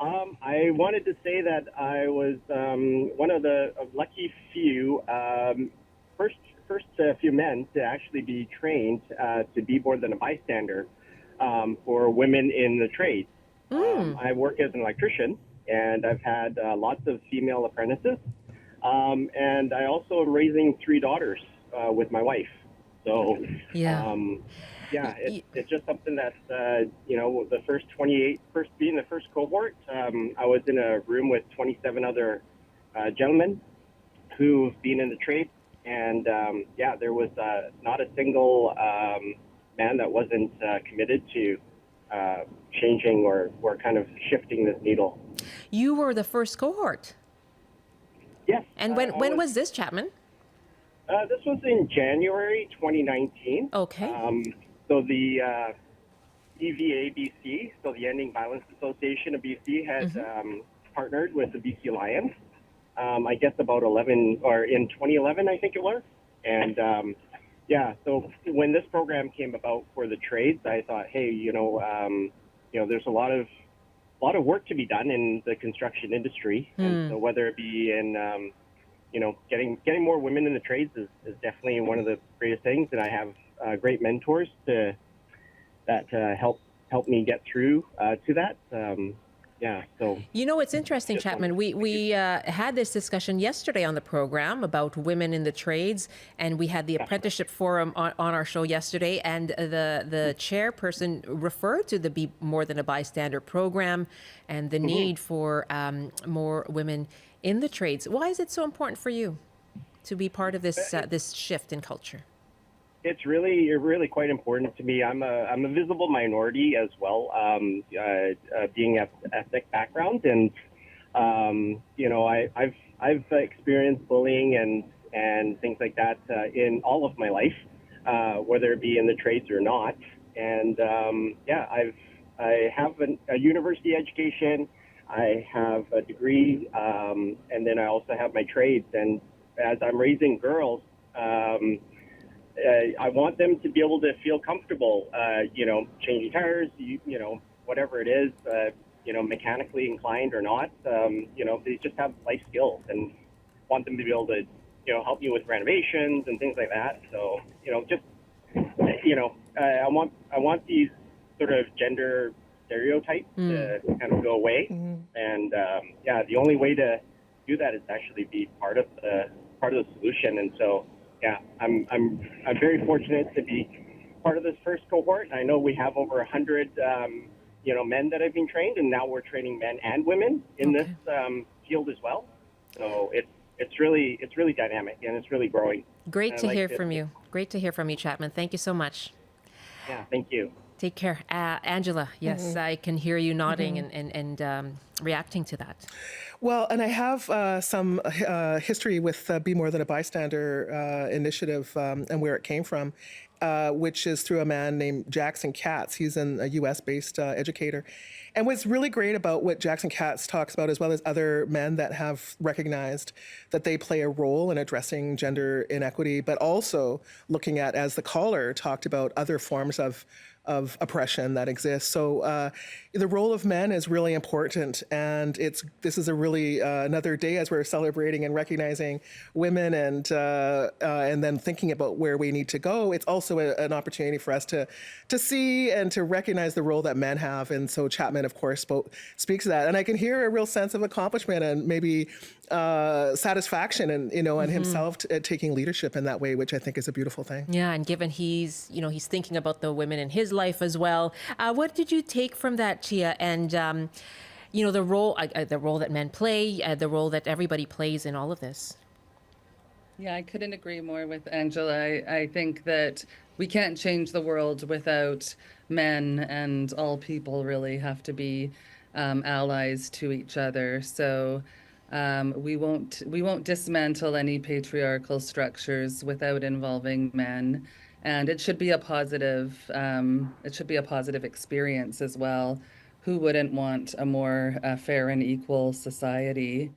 I wanted to say that I was one of the lucky few first few men to actually be trained to be more than a bystander for women in the trades. Mm. I work as an electrician, and I've had lots of female apprentices. And I also am raising three daughters with my wife. So, Yeah. um, yeah, Y- y- it's just something that, the first 28, being the first cohort, I was in a room with 27 other gentlemen who've been in the trade. And yeah, there was not a single man that wasn't committed to changing or kind of shifting this needle. You were the first cohort. Yes, And I when was. was this, Chapman? This was in January 2019. Okay. So the EVA BC, so the Ending Violence Association of BC, had partnered with the BC Lions. I guess about 11 or in 2011, I think it was. And yeah, so when this program came about for the trades, I thought, hey, there's a lot of work to be done in the construction industry, and so whether it be in getting more women in the trades is definitely one of the greatest things, and I have great mentors that help me get through to that. Yeah, so You know, it's interesting, just wanted Chapman. to We had this discussion yesterday on the program about women in the trades, and we had the yeah. apprenticeship forum on our show yesterday, and the chairperson referred to the Be More Than a Bystander program and the need for more women in the trades. Why is it so important for you to be part of this shift in culture? It's really quite important to me. I'm a visible minority as well, being of ethnic background, and I've experienced bullying and things like that in all of my life, whether it be in the trades or not. And yeah, I have a university education. I have a degree, and then I also have my trades. And as I'm raising girls. I want them to be able to feel comfortable, changing tires, whatever it is, mechanically inclined or not. They just have life skills, and want them to be able to, help me with renovations and things like that. So, I want these sort of gender stereotypes to kind of go away. And yeah, the only way to do that is actually be part of the solution. And so. Yeah, I'm very fortunate to be part of this first cohort. I know we have over 100 men that have been trained, and now we're training men and women in this field as well. So it's really dynamic, and it's really growing. Great to hear from you. Great to hear from you, Chapman. Thank you so much. Yeah, thank you. Take care. Angela, yes, I can hear you nodding and reacting to that. Well, and I have some history with Be More Than a Bystander initiative and where it came from, which is through a man named Jackson Katz. He's a US-based educator. And what's really great about what Jackson Katz talks about, as well as other men that have recognized that they play a role in addressing gender inequity, but also looking at, as the caller talked about, other forms of oppression that exists. So the role of men is really important, and this is a really another day as we're celebrating and recognizing women, and then thinking about where we need to go. It's also an opportunity for us to see and to recognize the role that men have. And so Chapman, of course, speaks to that, and I can hear a real sense of accomplishment and maybe satisfaction, and and himself taking leadership in that way, which I think is a beautiful thing. Yeah, and given he's thinking about the women in his life as well. What did you take from that, Chia? And the role that men play, the role that everybody plays in all of this. Yeah, I couldn't agree more with Angela. I think that we can't change the world without men, and all people really have to be allies to each other. So we won't dismantle any patriarchal structures without involving men, and it should be a positive experience as well. Who wouldn't want a more fair and equal society?